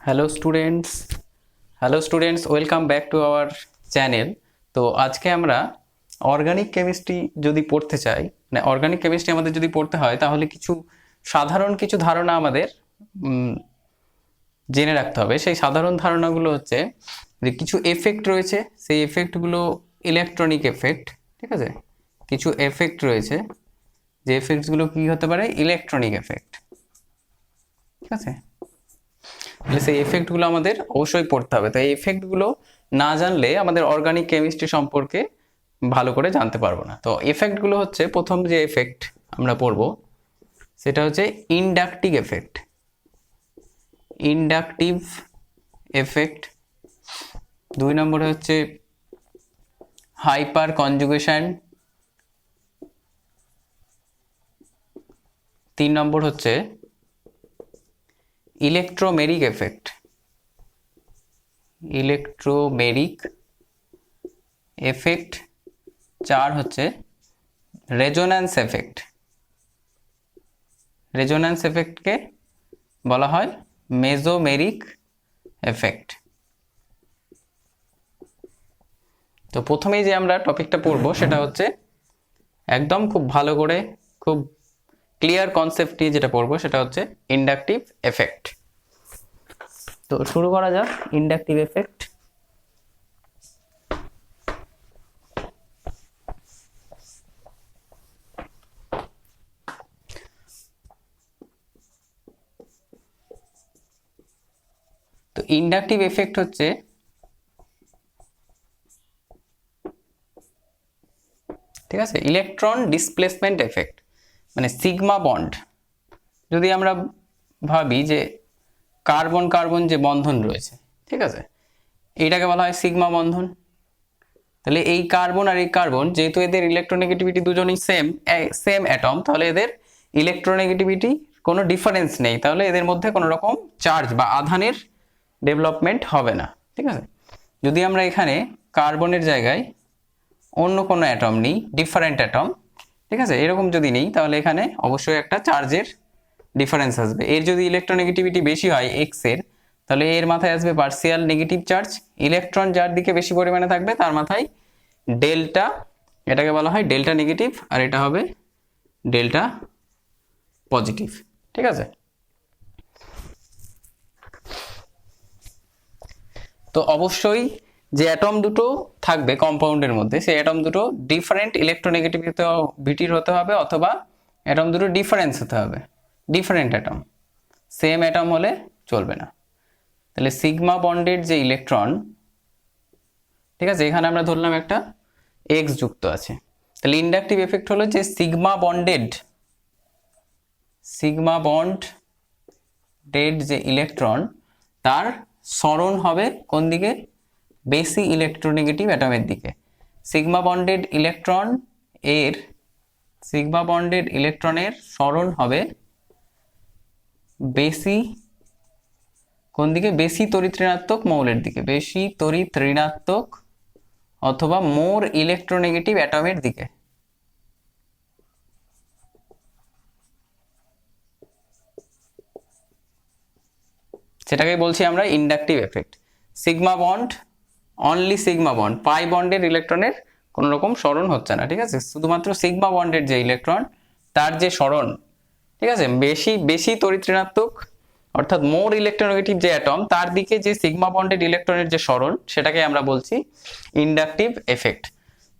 Hello students welcome back to our channel. তো আজকে আমরা অর্গানিক কেমিস্ট্রি যদি পড়তে চাই, মানে অর্গানিক কেমিস্ট্রি আমাদের যদি পড়তে হয়, তাহলে সাধারণ কিছু ধারণা আমাদের জেনে রাখতে হবে। সেই সাধারণ ধারণাগুলো হচ্ছে যে কিছু এফেক্ট রয়েছে, সেই এফেক্টগুলো ইলেকট্রনিক এফেক্ট। ঠিক আছে, কিছু এফেক্ট রয়েছে, যে এফেক্টসগুলো কি হতে পারে, ইলেকট্রনিক এফেক্ট। ঠিক আছে, তাহলে সেই এফেক্টগুলো আমাদের অবশ্যই পড়তে হবে। তো এই এফেক্টগুলো না জানলে আমাদের অর্গানিক কেমিস্ট্রি সম্পর্কে ভালো করে জানতে পারবো না। তো এফেক্টগুলো হচ্ছে, প্রথম যে এফেক্ট আমরা পড়বো সেটা হচ্ছে ইন্ডাকটিভ এফেক্ট। Inductive effect. 2 নম্বরে হচ্ছে হাইপার কনজুগেশন। 3 নম্বর হচ্ছে ইলেকট্রোমেরিক এফেক্ট। ইলেকট্রোমেরিক এফেক্ট। 4 হচ্ছে রেজোন্যান্স এফেক্ট। রেজোন্যান্স এফেক্টকে বলা হয় মেসোমেরিক এফেক্ট। তো প্রথমেই যে আমরা টপিকটা পড়বো সেটা হচ্ছে একদম খুব ভালো করে, খুব ক্লিয়ার কনসেপ্ট নিয়ে যেটা পড়বো সেটা হচ্ছে ইন্ডাকটিভ এফেক্ট। তো শুরু করা যাক। Inductive effect. তো ইন্ডাকটিভ এফেক্ট হচ্ছে ঠিক আছে ইলেকট্রন ডিসপ্লেসমেন্ট এফেক্ট, মানে সিগমা বন্ড। যদি আমরা ভাবি যে কার্বন কার্বন যে বন্ধন রয়েছে, ঠিক আছে, এইটাকে বলা হয় সিগমা বন্ধন। তাহলে এই কার্বন আর এই কার্বন, যেহেতু এদের ইলেকট্রোনেগেটিভিটি দুজনই সেম অ্যাটম, তাহলে এদের ইলেকট্রোনেগেটিভিটি কোনো ডিফারেন্স নেই। তাহলে এদের মধ্যে কোনো রকম চার্জ বা আধানের ডেভেলপমেন্ট হবে না। ঠিক আছে, যদি আমরা এখানে কার্বনের জায়গায় অন্য কোনো অ্যাটম নিই, ডিফারেন্ট অ্যাটম, ঠিক আছে, এরকম যদি নেই, তাহলে এখানে অবশ্যই একটা চার্জের ডিফারেন্স আসবে। এর যদি ইলেকট্রোনেগেটিভিটি বেশি হয় এক্স এর, তাহলে এর মাথায় আসবে পার্সিয়াল নেগেটিভ চার্জ। ইলেকট্রন যার দিকে বেশি পরিমাণে থাকবে তার মাথায় ডেল্টা, এটাকে বলা হয় ডেল্টা নেগেটিভ, আর এটা হবে ডেল্টা পজিটিভ। ঠিক আছে, তো অবশ্যই যে অ্যাটম দুটো থাকবে কম্পাউন্ডের মধ্যে, সেই অ্যাটম দুটো ডিফারেন্ট ইলেকট্রোনেগেটিভিটির হতে হবে, অথবা অ্যাটম দুটো ডিফারেন্স হতে হবে। ডিফারেন্ট অ্যাটম, সেম অ্যাটম হলে চলবে না। তাহলে সিগমা বন্ডের যে ইলেকট্রন, ঠিক আছে, এখানে আমরা ধরলাম একটা এক্স যুক্ত আছে। তাহলে ইন্ডাকটিভ এফেক্ট হলো যে সিগমা বন্ডেড যে ইলেকট্রন, তার সরণ হবে কোন দিকে, বেশি ইলেকট্রোনেগেটিভ অ্যাটমের দিকে। সিগমা বন্ডেড ইলেকট্রনের সরণ হবে বেশি কোন দিকে, বেশি তড়িৎ ঋণাত্মক মৌলের দিকে, বেশি তড়িৎ ঋণাত্মক অথবা মোর ইলেকট্রোনেগেটিভ অ্যাটমের দিকে। সেটাকে বলছি আমরা inductive effect. Sigma bond, only sigma bond, pi বন্ডের ইলেকট্রনের কোনো রকম সরণ হচ্ছে না। ঠিক আছে, শুধুমাত্র সিগমা বন্ডের যে ইলেকট্রন, তার যে সরণ, ঠিক আছে, বেশি তড়িৎ ঋণাত্মক অর্থাৎ মোর ইলেকট্রোনেগেটিভ যে অ্যাটম, তার দিকে যে সিগমা বন্ডেড ইলেকট্রনের যে সরণ, সেটাকে আমরা বলছি ইন্ডাকটিভ এফেক্ট।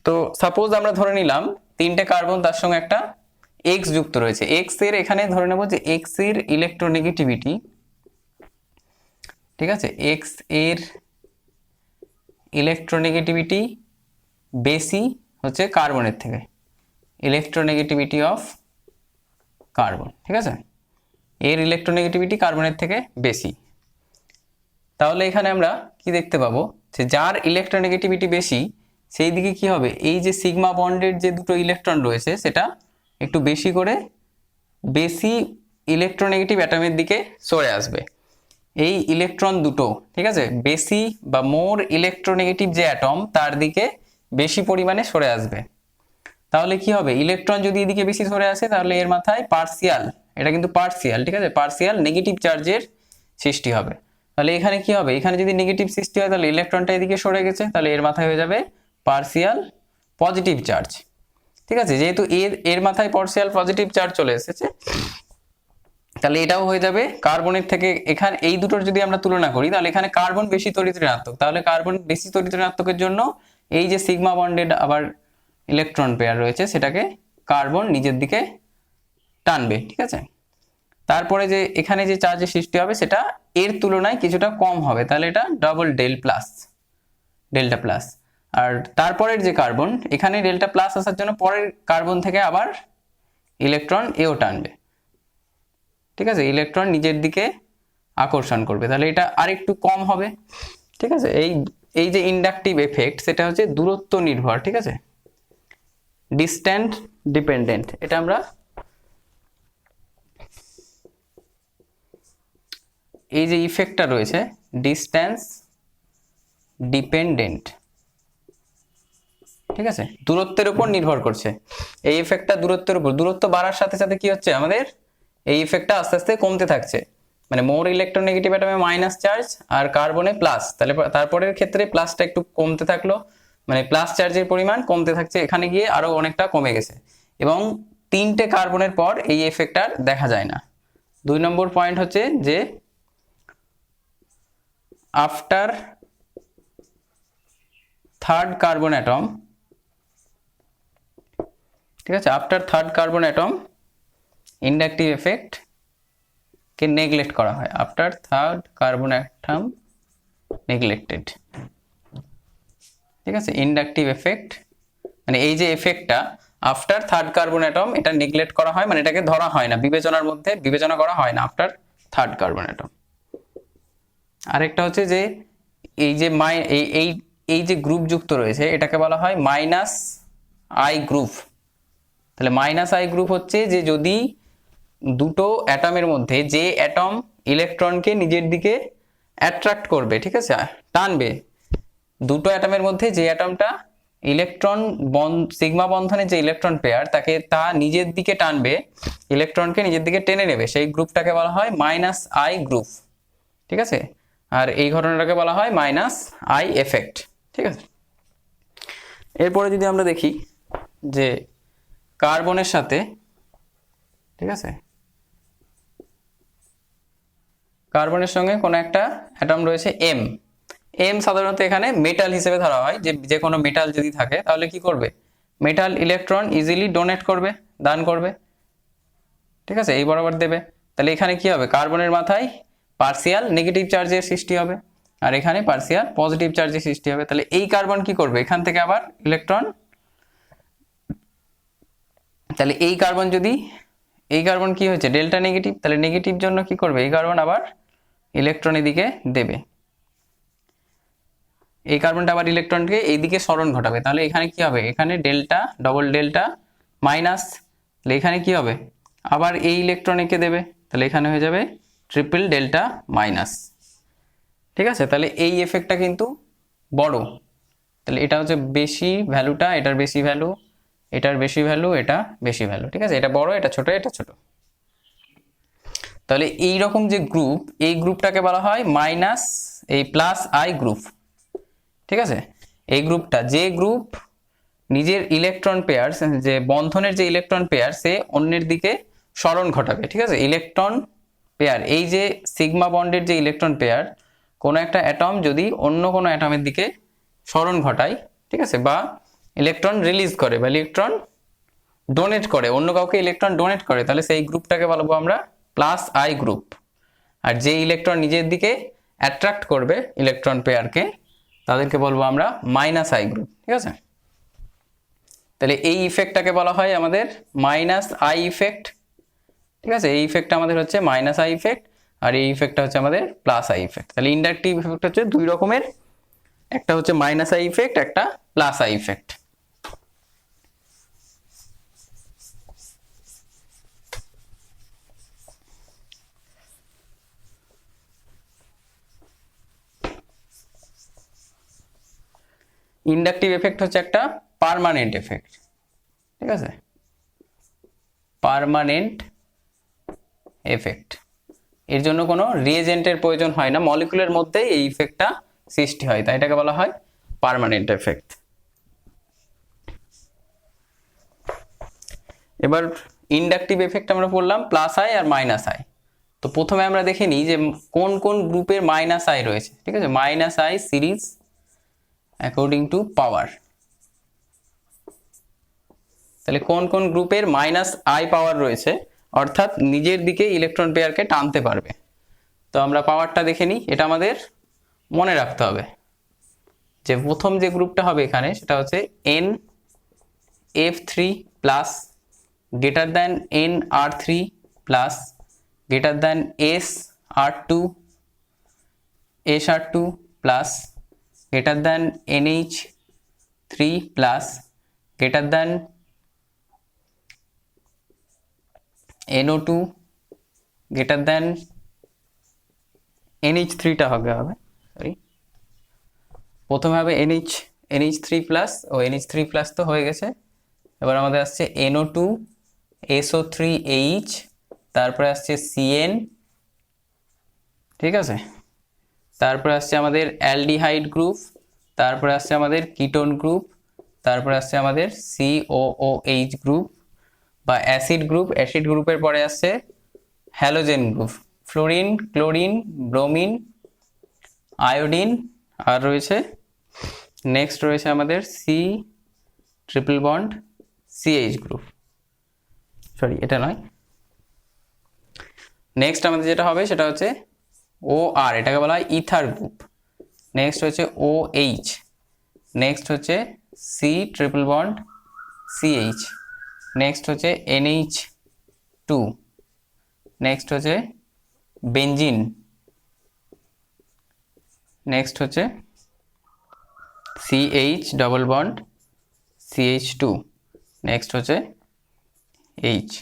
তো সাপোজ আমরা ধরে নিলাম 3টে কার্বন, তার সঙ্গে একটা এক্স যুক্ত রয়েছে। এক্স এর এখানে ধরে নেব যে এক্স এর ইলেকট্রোনেগেটিভিটি, ঠিক আছে, এক্স এর ইলেকট্রোনেগেটিভিটি বেশি হচ্ছে কার্বনের থেকে, ইলেকট্রোনেগেটিভিটি অফ কার্বন। ঠিক আছে, এর ইলেকট্রোনেগেটিভিটি কার্বনের থেকে বেশি। তাহলে এখানে আমরা কি দেখতে পাবো, যে যার ইলেকট্রোনেগেটিভিটি বেশি সেই দিকে কি হবে, এই যে সিগমা বন্ডের যে দুটো ইলেকট্রন রয়েছে, সেটা একটু বেশি করে বেশি ইলেকট্রোনেগেটিভ অ্যাটমের দিকে সরে আসবে। এই ইলেকট্রন দুটো, ঠিক আছে, বেশি বা মোর ইলেকট্রোনেগেটিভ যে অ্যাটম, তার দিকে বেশি পরিমাণে সরে আসবে। তাহলে কি হবে, ইলেকট্রন যদি এদিকে বেশি সরে আসে, তাহলে এর মাথায় পার্সিয়াল, এটা কিন্তু পার্সিয়াল, ঠিক আছে, পার্সিয়াল নেগেটিভ চার্জের সৃষ্টি হবে। তাহলে এখানে কি হবে, এখানে যদি নেগেটিভ সৃষ্টি হয় তাহলে ইলেকট্রনটা এদিকে সরে গেছে, তাহলে এর মাথায় হয়ে যাবে পার্সিয়াল পজিটিভ চার্জ। ঠিক আছে, যেহেতু এর মাথায় পার্সিয়াল পজিটিভ চার্জ চলে এসেছে, তাহলে এটাও হয়ে যাবে কার্বনের থেকে। এখানে এই দুটোর যদি আমরা তুলনা করি তাহলে এখানে কার্বন বেশি তড়িৎ ঋণাত্মক, তাহলে কার্বন বেশি তড়িৎ ঋণাত্মকের জন্য এই যে সিগমা বন্ডেড আবার ইলেকট্রন পেয়ার রয়েছে সেটাকে কার্বন নিজের দিকে টানবে। ঠিক আছে, তারপরে যে এখানে যে চার্জের সৃষ্টি হবে সেটা এর তুলনায় কিছুটা কম হবে, তাহলে এটা ডবল ডেল্টা প্লাস। আর তারপরের যে কার্বন, এখানে ডেল্টা প্লাস আসার জন্য পরের কার্বন থেকে আবার ইলেকট্রন এও টানবে। ঠিক আছে, ইলেকট্রন নিজের দিকে আকর্ষণ করবে, তাহলে এটা আরেকটু কম হবে। ঠিক আছে, এই যে ইন্ডাকটিভ এফেক্ট সেটা হচ্ছে দূরত্ব নির্ভর। ঠিক আছে, ডিস্ট্যান্স ডিপেন্ডেন্ট, এটা আমরা এই যে ইফেক্টটা রয়েছে ডিস্ট্যান্স ডিপেন্ডেন্ট। ঠিক আছে, দূরত্বের উপর নির্ভর করছে এই ইফেক্টটা, দূরত্বের উপর। দূরত্ব বাড়ার সাথে সাথে কি হচ্ছে, আমাদের এই ইফেক্টটা আস্তে আস্তে কমতে থাকছে, মানে মোর ইলেকট্রোনেগেটিভ অ্যাটমে মাইনাস চার্জ আর কার্বনে প্লাস, তাহলে তারপরের ক্ষেত্রে প্লাসটা একটু কমতে থাকলো, মানে প্লাস চার্জের পরিমাণ কমতে থাকছে, এখানে গিয়ে আরো অনেকটা কমে গেছে, এবং 3টে কার্বনের পর এই এফেক্টটা দেখা যায় না। 2 নম্বর পয়েন্ট হচ্ছে যে আফটার থার্ড কার্বন অ্যাটম, ঠিক আছে, after third carbon atom inductive effect কে নেগলেক্ট করা হয়, after third carbon atom neglected. ঠিক আছে, ইন্ডাকটিভ এফেক্ট মানে এই যে এফেক্টটা আফটার থার্ড কার্বন অ্যাটম, এটা নেগলেক্ট করা হয়, মানে এটাকে ধরা হয় না, বিবেচনার মধ্যে বিবেচনা করা হয় না আফটার থার্ড কার্বন অ্যাটম। আরেকটা হচ্ছে যে এই যে এই যে গ্রুপ যুক্ত রয়েছে এটাকে বলা হয় মাইনাস আই গ্রুপ। তাহলে মাইনাস আই গ্রুপ হচ্ছে যে যদি দুটো অ্যাটমের মধ্যে যে অ্যাটম ইলেকট্রনকে নিজের দিকে অ্যাট্রাক্ট করবে, ঠিক আছে, টানবে, দুটো অ্যাটমের মধ্যে যে অ্যাটমটা ইলেকট্রন সিগমা বন্ধনের যে ইলেকট্রন পেয়ার তাকে তা নিজের দিকে টানবে, ইলেকট্রনকে নিজের দিকে টেনে নেবে, সেই গ্রুপটাকে বলা হয় মাইনাস আই গ্রুপ। ঠিক আছে, আর এই ঘটনাটাকে বলা হয় মাইনাস আই এফেক্ট। ঠিক আছে, এরপরে যদি আমরা দেখি যে কার্বনের সাথে, ঠিক আছে, কার্বনের সঙ্গে কোনো একটা অ্যাটম রয়েছে এম। সাধারণত এখানে মেটাল হিসেবে ধরা হয়, যে কোনো মেটাল যদি থাকে তাহলে কি করবে, মেটাল ইলেকট্রন ইজিলি ডোনেট করবে, দান করবে। ঠিক আছে, এই বরাবর দেবে, তাহলে এখানে কি হবে, কার্বনের মাথায় পার্সিয়াল নেগেটিভ চার্জের সৃষ্টি হবে আর এখানে পার্সিয়াল পজিটিভ চার্জের সৃষ্টি হবে। তাহলে এই কার্বন কি করবে, এখান থেকে আবার ইলেকট্রন, তাহলে এই কার্বন কি হয়েছে ডেল্টা নেগেটিভ, তাহলে নেগেটিভ জন্য কি করবে, এই কার্বন আবার ইলেকট্রন এদিকে দেবে, এই কার্বনটা আবার ইলেকট্রনকে এইদিকে সরণ ঘটাবে, তাহলে এখানে কি হবে, এখানে ডেল্টা ডবল ডেল্টা মাইনাস, তাহলে এখানে কি হবে, আবার এই ইলেকট্রন একে দেবে, তাহলে এখানে হয়ে যাবে ট্রিপল ডেল্টা মাইনাস। ঠিক আছে, তাহলে এই এফেক্টটা কিন্তু বড়, তাহলে এটা হচ্ছে বেশি ভ্যালুটা, এটার বেশি ভ্যালু, এটার বেশি ভ্যালু, এটা বেশি ভ্যালু। ঠিক আছে, এটা বড়, এটা ছোট, এটা ছোট। তাহলে এই রকম যে গ্রুপ, এই গ্রুপটাকে বলা হয় মাইনাস এই প্লাস আই গ্রুপ। ঠিক আছে, এই গ্রুপটা, যে গ্রুপ নিজের ইলেকট্রন পেয়ার, যে বন্ধনের যে ইলেকট্রন পেয়ার সে অন্যের দিকে সরণ ঘটাবে। ঠিক আছে, ইলেকট্রন পেয়ার, এই যে সিগমা বন্ডের যে ইলেকট্রন পেয়ার, কোনো একটা অ্যাটম যদি অন্য কোনো অ্যাটমের দিকে সরণ ঘটায়, ঠিক আছে, বা ইলেকট্রন রিলিজ করে বা ইলেকট্রন ডোনেট করে, অন্য কাউকে ইলেকট্রন ডোনেট করে, তাহলে সেই গ্রুপটাকে বলবো আমরা প্লাস আই গ্রুপ। আর যে ইলেকট্রন নিজের দিকে অ্যাট্রাক্ট করবে ইলেকট্রন পেয়ারকে তাদেরকে বলবো আমরা মাইনাস আই গ্রুপ। ঠিক আছে, তাহলে এই ইফেক্টটাকে বলা হয় আমাদের মাইনাস আই ইফেক্ট। ঠিক আছে, এই ইফেক্টটা আমাদের হচ্ছে মাইনাস আই ইফেক্ট আর এই ইফেক্টটা হচ্ছে আমাদের প্লাস আই ইফেক্ট। তাহলে ইন্ডাকটিভ ইফেক্ট হচ্ছে দুই রকমের, একটা হচ্ছে মাইনাস আই ইফেক্ট, একটা plus I effect. Inductive effect হচ্ছে একটা পার্মানেন্ট এফেক্ট। ঠিক আছে, পার্মানেন্ট এফেক্ট। এর জন্য কোনো রিএজেন্টের প্রয়োজন হয় না, মলিকুলের মধ্যেই এই ইফেক্টটা সৃষ্টি হয়, তাই এটাকে বলা হয় পার্মানেন্ট এফেক্ট। এবার ইন্ডাকটিভ এফেক্ট আমরা পড়লাম প্লাস আই আর মাইনাস আই। তো প্রথমে আমরা দেখে নিই যে কোন কোন গ্রুপের মাইনাস আই রয়েছে। ঠিক আছে, minus I series according to power. তাহলে কোন কোন গ্রুপের মাইনাস আই পাওয়ার রয়েছে, অর্থাৎ নিজের দিকে ইলেকট্রন পেয়ারকে টানতে পারবে। তো আমরা পাওয়ারটা দেখে নিই। এটা আমাদের মনে রাখতে হবে যে প্রথম যে গ্রুপটা হবে এখানে সেটা হচ্ছে N F three plus greater than N R three plus greater than S R two plus greater than N H three plus greater than NO2 greater than NH3টা হবে সরি, প্রথমে হবে NH3 প্লাস ও NH3 প্লাস তো হয়ে গেছে। এবার আমাদের আসছে NO2 SO3H, তারপরে আসছে CN, ঠিক আছে, তারপরে আসছে আমাদের অ্যালডিহাইড গ্রুপ, তারপরে আসছে আমাদের কিটোন গ্রুপ, তারপরে আসছে আমাদের COOH গ্রুপ বা অ্যাসিড গ্রুপ। অ্যাসিড গ্রুপের পরে আসছে halogen group, fluorine, chlorine, bromine, iodine, আর রয়েছে নেক্সট রয়েছে আমাদের C triple bond CH group, sorry এটা নয়। নেক্সট আমাদের যেটা হবে সেটা হচ্ছে OR, এটাকে বলা হয় ইথার গ্রুপ। নেক্সট হচ্ছে OH, নেক্সট হচ্ছে C triple bond CH, next হচ্ছে NH2, নেক্সট হচ্ছে বেঞ্জিন, নেক্সট হচ্ছে CH double bond CH2, next হচ্ছে H।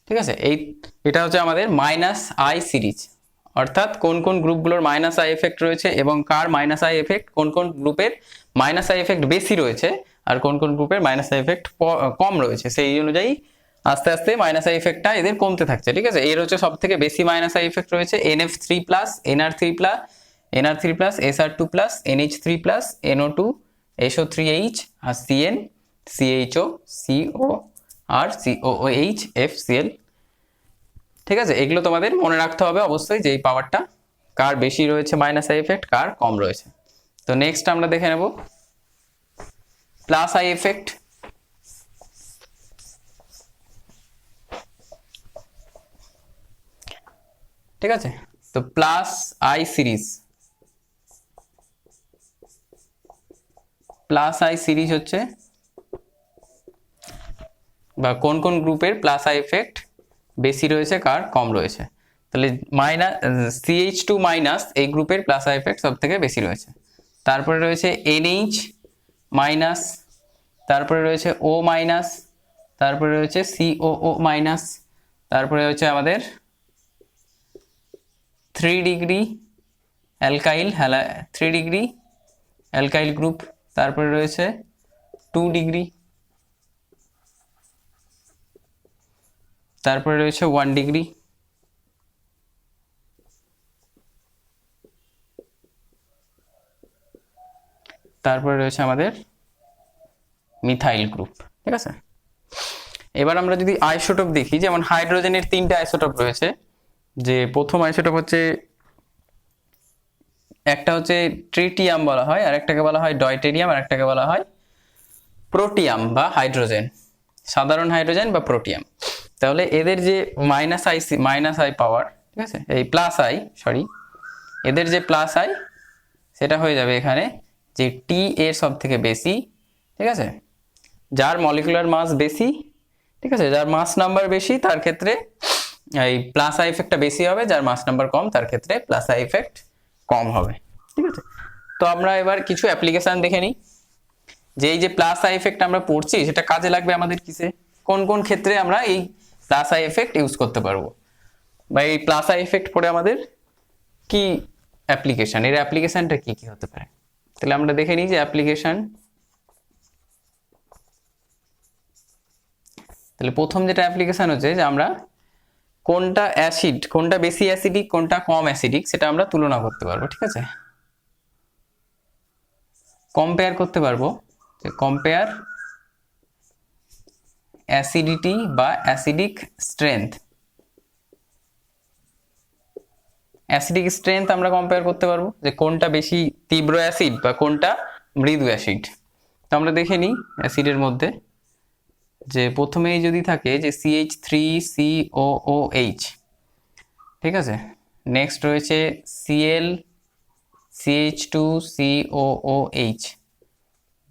ঠিক আছে, এটা হচ্ছে আমাদের মাইনাস আই সিরিজ, অর্থাৎ কোন কোন গ্রুপগুলোর মাইনাস আই এফেক্ট রয়েছে এবং কার মাইনাস আই এফেক্ট, কোন কোন গ্রুপের মাইনাস আই এফেক্ট বেশি রয়েছে আর কোন কোন গ্রুপের মাইনাস আই এফেক্ট কম রয়েছে, সেই অনুযায়ী আস্তে আস্তে মাইনাস আই এফেক্টটা এদের কমতে থাকছে। ঠিক আছে, এর হচ্ছে সব থেকে বেশি মাইনাস আই এফেক্ট রয়েছে NF3 plus NR3 plus SR2 plus NH3 plus NO2 SO3H আর CN CHO CO আর COOH FCl। ঠিক আছে, এগুলো তোমাদের মনে রাখতে হবে অবশ্যই যে এই পাওয়ারটা কার বেশি রয়েছে মাইনাস আই এফেক্ট, কার কম রয়েছে। তো নেক্সট আমরা দেখে নেব প্লাস আই এফেক্ট। ঠিক আছে, তো plus I series, plus I series হচ্ছে বা কোন কোন গ্রুপের প্লাস আই এফেক্ট বেশি রয়েছে কার কম রয়েছে। তাহলে CH2 মাইনাস এই গ্রুপের প্লাস আই এফেক্ট সব থেকে বেশি রয়েছে। তারপরে রয়েছে NH মাইনাস, তারপরে রয়েছে O মাইনাস, তারপরে রয়েছে COO মাইনাস, তারপরে হচ্ছে আমাদের 3 ডিগ্রি অ্যালকাইল গ্রুপ, তারপরে রয়েছে 2 ডিগ্রি, তারপরে রয়েছে 1 ডিগ্রি, তারপরে রয়েছে আমাদের মিথাইল গ্রুপ। ঠিক আছে, এবার আমরা যদি আইসোটোপ দেখি, যেমন হাইড্রোজেনের 3টে আইসোটোপ রয়েছে। যে প্রথম আইসোটোপ হচ্ছে, একটা হচ্ছে ট্রিটিয়াম বলা হয়, আর একটাকে বলা হয় ডয়টেরিয়াম, আর একটাকে বলা হয় প্রোটিয়াম বা হাইড্রোজেন, সাধারণ হাইড্রোজেন বা প্রোটিয়াম। তাহলে এদের যে মাইনাস আই পাওয়ার, ঠিক আছে, এই প্লাস আই সরি, এদের যে প্লাস আই সেটা হয়ে যাবে এখানে যে টি এর সব থেকে বেশি। ঠিক আছে, যার মলিকুলার মাস বেশি, ঠিক আছে, যার মাস নাম্বার বেশি তার ক্ষেত্রে এই প্লাস আই এফেক্টটা বেশি হবে, যার মাস নাম্বার কম তার ক্ষেত্রে প্লাস আই এফেক্ট কম হবে। ঠিক আছে, তো আমরা এবার কিছু অ্যাপ্লিকেশন দেখে নিই যে এই যে প্লাস আই এফেক্ট আমরা পড়ছি সেটা কাজে লাগবে আমাদের কিসে, কোন কোন ক্ষেত্রে আমরা এই প্লাস আই এফেক্ট ইউজ করতে পারবো, বা এই প্লাস আই এফেক্ট পড়ে আমাদের কি অ্যাপ্লিকেশন, এর অ্যাপ্লিকেশনটা কি কি হতে পারে। তাহলে আমরা দেখে নিই যে অ্যাপ্লিকেশন। তাহলে প্রথম যেটা অ্যাপ্লিকেশন হচ্ছে যে আমরা কোনটা অ্যাসিড, কোনটা বেশি অ্যাসিডিক, কোনটা কম অ্যাসিডিক, সেটা আমরা তুলনা করতে পারবো। ঠিক আছে, কম্পেয়ার করতে পারবো, যে কম্পেয়ার অ্যাসিডিটি বা অ্যাসিডিক স্ট্রেংথ। অ্যাসিডিক স্ট্রেংথ আমরা কম্পেয়ার করতে পারবো যে কোনটা বেশি তীব্র অ্যাসিড বা কোনটা মৃদু অ্যাসিড। তো আমরা দেখে নিই অ্যাসিডের মধ্যে, যে প্রথমেই যদি থাকে যে CH3COOH, ঠিক আছে, নেক্সট রয়েছে ClCH2COOH,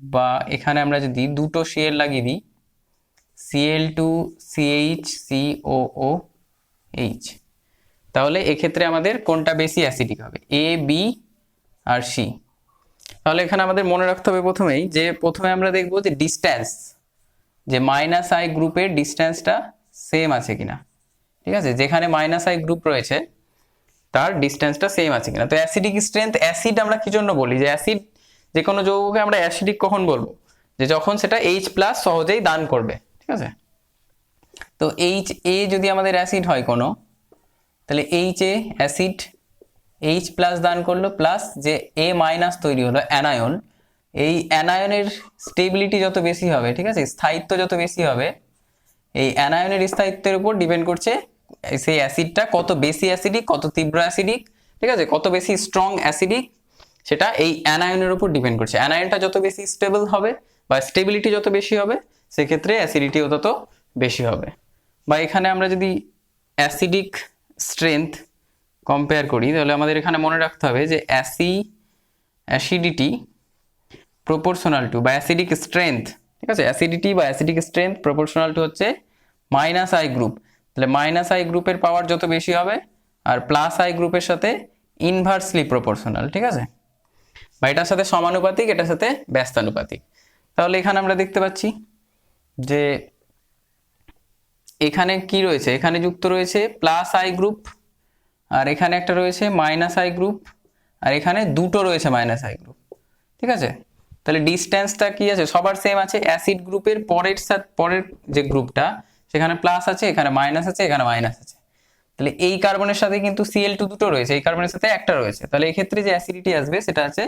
বা এখানে আমরা যদি দুটো Cl লাগিয়ে দিই Cl2CHCOOH, তাহলে এক্ষেত্রে আমাদের কোনটা বেশি অ্যাসিডিক হবে, A, B আর C। তাহলে এখানে আমাদের মনে রাখতে হবে প্রথমেই যে প্রথমে আমরা দেখব যে ডিস্ট্যান্স, যে -I গ্রুপের ডিস্ট্যান্সটা সেম আছে কিনা। ঠিক আছে, যেখানে -I গ্রুপ রয়েছে তার ডিস্ট্যান্সটা সেম আছে কিনা। তো অ্যাসিডিক স্ট্রেংথ, অ্যাসিড আমরা কি জন্য বলি, যে অ্যাসিড, যে কোনো যৌগকে আমরা অ্যাসিডিক কখন বলবো, যে যখন সেটা H+ সহজেই দান করবে। ঠিক আছে, তো HA যদি আমাদের অ্যাসিড হয় কোনো, তাহলে HA অ্যাসিড H+ দান করলো, প্লাস যে A- তৈরি হলো অ্যানায়ন, এই অ্যানায়নের স্টেবিলিটি যত বেশি হবে, ঠিক আছে, স্থায়িত্ব যত বেশি হবে, এই অ্যানায়নের স্থায়িত্বের উপর ডিপেন্ড করছে সেই অ্যাসিডটা কত বেশি অ্যাসিডিক, কত তীব্র অ্যাসিডিক, ঠিক আছে, কত বেশি স্ট্রং অ্যাসিডিক, সেটা এই অ্যানায়নের উপর ডিপেন্ড করছে। অ্যানায়নটা যত বেশি স্টেবল হবে বা স্টেবিলিটি যত বেশি হবে, সেক্ষেত্রে অ্যাসিডিটিও তত বেশি হবে। বা এখানে আমরা যদি অ্যাসিডিক স্ট্রেংথ কম্পেয়ার করি, তাহলে আমাদের এখানে মনে রাখতে হবে যে অ্যাসিডিটি প্রপোর্শনাল টু, বা অ্যাসিডিক স্ট্রেংথ, ঠিক আছে, অ্যাসিডিটি বা অ্যাসিডিক স্ট্রেংথ প্রপোর্শনাল টু হচ্ছে -I গ্রুপ। তাহলে -I গ্রুপের পাওয়ার যত বেশি হবে আর +I গ্রুপের সাথে ইনভার্সলি প্রপোর্শনাল। ঠিক আছে, বা এটার সাথে সমানুপাতিক, এটার সাথে ব্যস্তানুপাতিক। তাহলে এখানে আমরা দেখতে পাচ্ছি যে এখানে কি রয়েছে, এখানে যুক্ত রয়েছে +I গ্রুপ, আর এখানে একটা রয়েছে -I গ্রুপ, আর এখানে দুটো রয়েছে -I গ্রুপ। ঠিক আছে, তাহলে ডিস্টেন্সটা কি আছে, সবার সেম আছে। অ্যাসিড গ্রুপের পরের যে গ্রুপটা, সেখানে প্লাস আছে, এখানে মাইনাস আছে, এখানে মাইনাস আছে। তাহলে এই কার্বনের সাথে কিন্তু Cl2 দুটো রয়েছে, এই কার্বনের সাথে একটা রয়েছে। তাহলে এক্ষেত্রে যে অ্যাসিডিটি আসবে সেটা আছে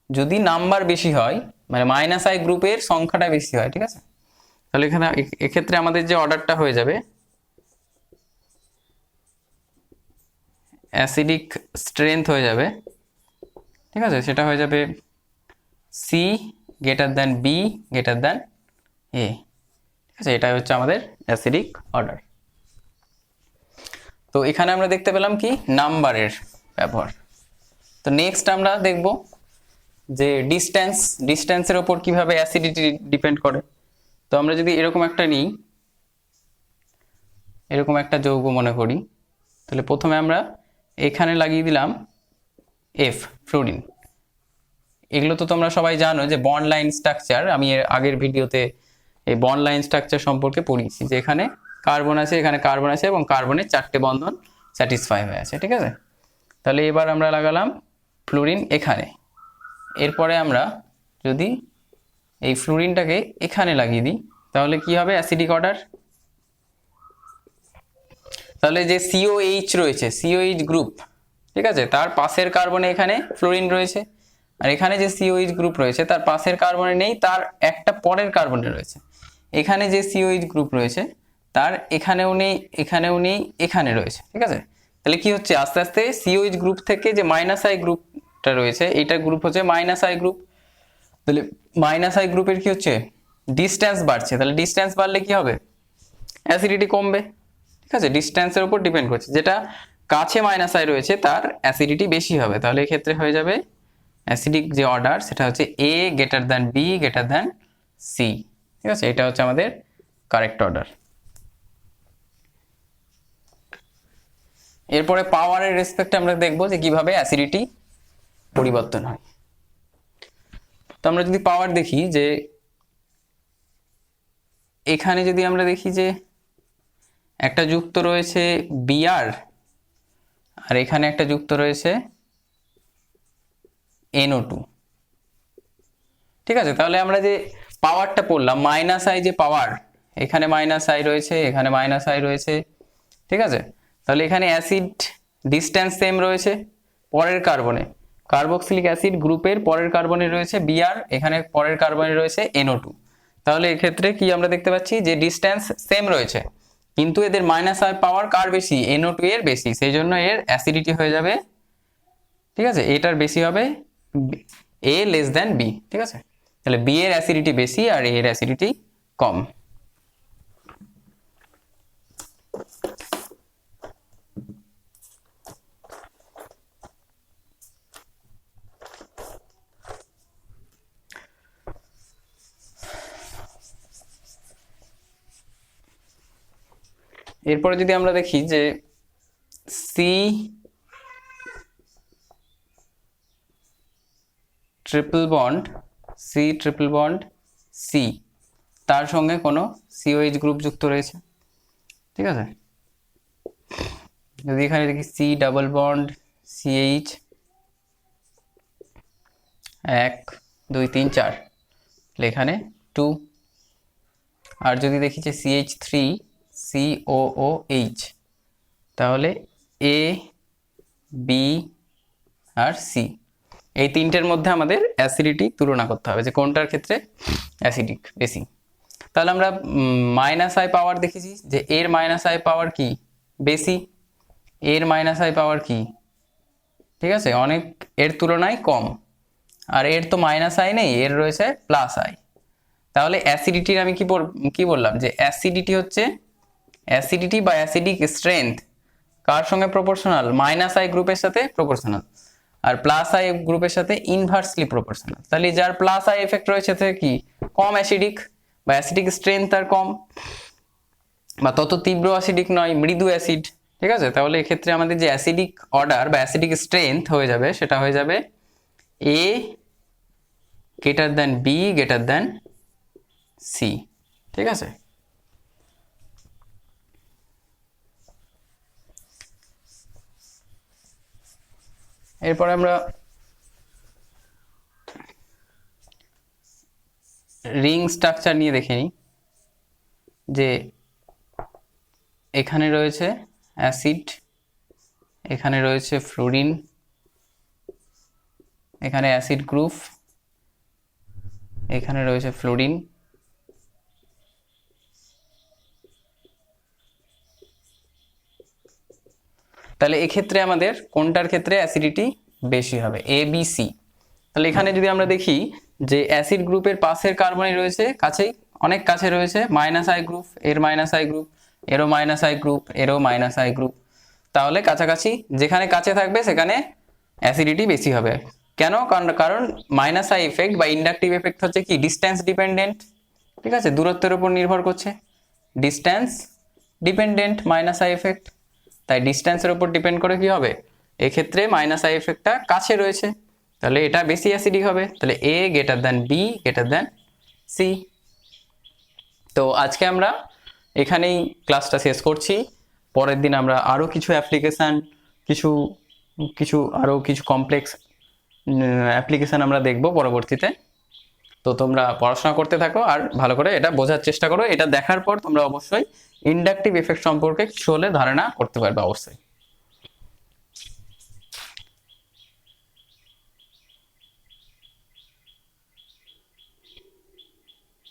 যদি নাম্বার বেশি হয়, মানে -I গ্রুপের সংখ্যাটা বেশি হয়। ঠিক আছে, তাহলে এখানে এক্ষেত্রে আমাদের যে অর্ডারটা হয়ে যাবে, অ্যাসিডিক স্ট্রেংথ হয়ে যাবে, ঠিক আছে, সেটা হয়ে যাবে C > B > A। ঠিক আছে, এটাই হচ্ছে আমাদের অ্যাসিডিক অর্ডার। তো এখানে আমরা দেখতে পেলাম কি নাম্বারের ব্যবহার। তো নেক্সট আমরা দেখব যে ডিস্টেন্সের ওপর কিভাবে অ্যাসিডিটি ডিপেন্ড করে। তো আমরা যদি এরকম একটা নিই, এরকম একটা যৌগ মনে করি, তাহলে প্রথমে আমরা এখানে লাগিয়ে দিলাম F, ফ্লুরিন। এগুলো তো তোমরা সবাই জানো যে বন্ড লাইন স্ট্রাকচার, আমি এর আগের ভিডিওতে এই বন্ড লাইন স্ট্রাকচার সম্পর্কে পড়িয়েছি, যে এখানে কার্বন আছে, এখানে কার্বন আছে, এবং কার্বনের 4টে বন্ধন স্যাটিসফাই হয়ে আছে। ঠিক আছে, তাহলে এবার আমরা লাগালাম ফ্লুরিন এখানে। এরপরে আমরা যদি এই ফ্লুরিনটাকে এখানে লাগিয়ে দিই, তাহলে কি হবে অ্যাসিডিক অর্ডার। তাহলে যে COH রয়েছে, COH গ্রুপ, ঠিক আছে, তার পাশের কার্বনে এখানে ফ্লুরিন রয়েছে, আর এখানে যে COH গ্রুপ রয়েছে তার পাশের কার্বনে নেই, তার একটা পরের কার্বনে রয়েছে। এখানে যে COH গ্রুপ রয়েছে তার এখানেও নেই, এখানেও নেই, এখানে রয়েছে। ঠিক আছে, তাহলে কি হচ্ছে, আস্তে আস্তে COH গ্রুপ থেকে যে -I গ্রুপটা রয়েছে, এইটার গ্রুপ হচ্ছে -I গ্রুপ। তাহলে -I গ্রুপের কি হচ্ছে, ডিস্টেন্স বাড়ছে। তাহলে ডিস্টেন্স বাড়লে কি হবে, অ্যাসিডিটি কমবে। ঠিক আছে, ডিস্টেন্সের উপর ডিপেন্ড করছে, যেটা কাছে -I রয়েছে তার অ্যাসিডিটি বেশি হবে। তাহলে এক্ষেত্রে হয়ে যাবে অ্যাসিডিক যে অর্ডার, সেটা হচ্ছে A > B > C। ঠিক আছে, এটা হচ্ছে আমাদের কারেক্ট অর্ডার। এরপরে পাওয়ারের রেসপেক্টে আমরা দেখবো যে কিভাবে অ্যাসিডিটি পরিবর্তন হয়। তো আমরা যদি পাওয়ার দেখি, যে এখানে যদি আমরা দেখি যে একটা যুক্ত রয়েছে Br, আর এখানে একটা যুক্ত রয়েছে NO2। ঠিক আছে, তাহলে আমরা যে পাওয়ারটা পড়লাম, -I যে পাওয়ার, এখানে -I রয়েছে, এখানে -I রয়েছে। ঠিক আছে, তাহলে এখানে অ্যাসিড ডিস্টেন্স সেম রয়েছে পরের কার্বনে, কার্বক্সিলিক অ্যাসিড গ্রুপের পরের কার্বনে রয়েছে Br, এখানে পরের কার্বনে রয়েছে NO2। তাহলে এক্ষেত্রে কি আমরা দেখতে পাচ্ছি যে ডিস্টেন্স সেম রয়েছে, কিন্তু এদের মাইনাস আই পাওয়ার কার বেশি, NO2 এর বেশি, সেই জন্য এর অ্যাসিডিটি হয়ে যাবে, ঠিক আছে, এটার বেশি হবে A লেস দ্যান B। ঠিক আছে, তাহলে B এর অ্যাসিডিটি বেশি আর A এর অ্যাসিডিটি কম। এরপরে যদি আমরা দেখি যে সি ট্রিপল বন্ড সি, তার সঙ্গে কোনো COH গ্রুপ যুক্ত রয়েছে। ঠিক আছে, যদি এখানে দেখি সি ডাবল বন্ড CH 1 2 3 4, তাহলে এখানে 2। আর যদি দেখি যে CH3 COOH, তাহলে A B আর C, এই তিনটের মধ্যে আমাদের অ্যাসিডিটি তুলনা করতে হবে যে কোনটার ক্ষেত্রে অ্যাসিডিক বেশি। তাহলে আমরা মাইনাস আই পাওয়ার দেখেছি যে এর মাইনাস আই পাওয়ার কি বেশি, এর মাইনাস আই পাওয়ার কি, ঠিক আছে, অনেক এর তুলনায় কম, আর এর তো মাইনাস আই নেই, এর রয়েছে প্লাস আই। তাহলে অ্যাসিডিটির আমি কি বললাম যে অ্যাসিডিটি হচ্ছে, অ্যাসিডিটি বা অ্যাসিডিক স্ট্রেংথ কার সঙ্গে প্রপোর্শনাল, মাইনাস আই গ্রুপের সাথে প্রপোর্শনাল, আর প্লাস আই গ্রুপের সাথে ইনভার্সলি প্রপোর্শনাল। তাহলে যার প্লাস আই এফেক্ট রয়েছে সে কি কম অ্যাসিডিক বা অ্যাসিডিক স্ট্রেংথ তার কম, বা তত তীব্র অ্যাসিডিক নয়, মৃদু অ্যাসিড। ঠিক আছে, তাহলে এক্ষেত্রে আমাদের যে অ্যাসিডিক অর্ডার বা অ্যাসিডিক স্ট্রেংথ হয়ে যাবে সেটা হয়ে যাবে A greater than B greater than C। ঠিক আছে, এরপরে আমরা রিং স্ট্রাকচার নিয়ে দেখে নিই যে এখানে রয়েছে অ্যাসিড, এখানে রয়েছে ফ্লোরিন, এখানে অ্যাসিড গ্রুপ, এখানে রয়েছে ফ্লোরিন, তাহলে এক্ষেত্রে আমাদের কোনটার ক্ষেত্রে অ্যাসিডিটি বেশি হবে, ABC। তাহলে এখানে যদি আমরা দেখি যে অ্যাসিড গ্রুপের পাশের কার্বনে রয়েছে কাছেই, অনেক কাছে রয়েছে মাইনাস আই গ্রুপ, এর মাইনাস আই গ্রুপ, এরও মাইনাস আই গ্রুপ, এরও মাইনাস আই গ্রুপ, তাহলে কাছাকাছি যেখানে কাছে থাকবে সেখানে অ্যাসিডিটি বেশি হবে। কেন? কারণ মাইনাস আই এফেক্ট বা ইন্ডাকটিভ এফেক্ট হচ্ছে কি ডিস্টেন্স ডিপেন্ডেন্ট। ঠিক আছে, দূরত্বের উপর নির্ভর করছে, distance dependent minus I effect, তাই ডিস্টেন্সের উপর ডিপেন্ড করে কি হবে, এক্ষেত্রে মাইনাস আই এফেক্টটা কাছে রয়েছে, তাহলে এটা বেশি অ্যাসিডিক হবে। তাহলে A greater than B greater than C। তো আজকে আমরা এখানেই ক্লাসটা শেষ করছি। পরের দিন আমরা আরও কিছু অ্যাপ্লিকেশান, আরও কিছু কমপ্লেক্স অ্যাপ্লিকেশান আমরা দেখব পরবর্তীতে। তো তোমরা পড়াশোনা করতে থাকো আর ভালো করে এটা বোঝার চেষ্টা করো। এটা দেখার পর তোমরা অবশ্যই ইন্ডাকটিভ এফেক্ট সম্পর্কে কিছু হলে ধারণা করতে পারবে অবশ্যই।